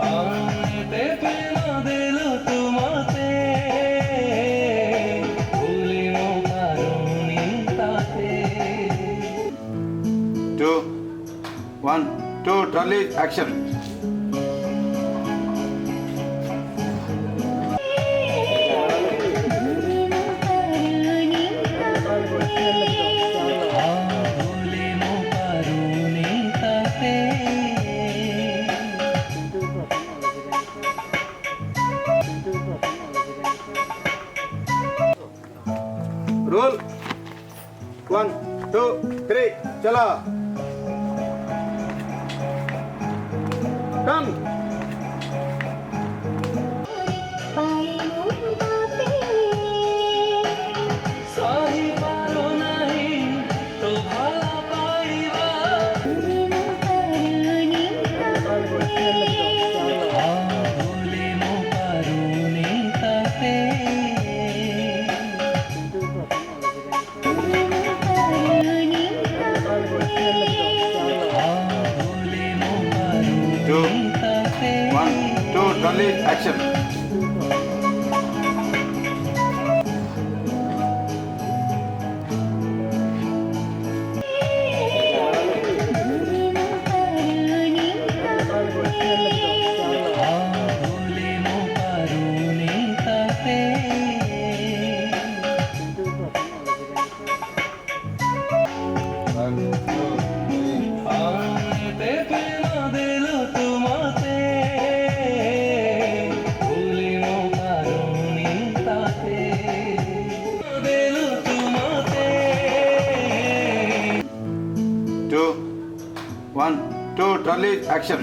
আনতে প্রেমা দিল তোমাতে ভুলিব পারুনি তাতে 2 1 2 Charlie action ভুলিব পারুনি তাতে roll 1 2 3 चला come সহি পারো নাহি তো ভালা পাইবা ভুলিব পারুনি তাতে ভুলিব 2 পারুনি তাতে 1 2 Charlie action ভুলিব পারুনি তাতে আনতে প্রেমা দিল তোমাতে ভুলিব পারুনি তাতে দিল তোমাতে 2 1 2 Charlie action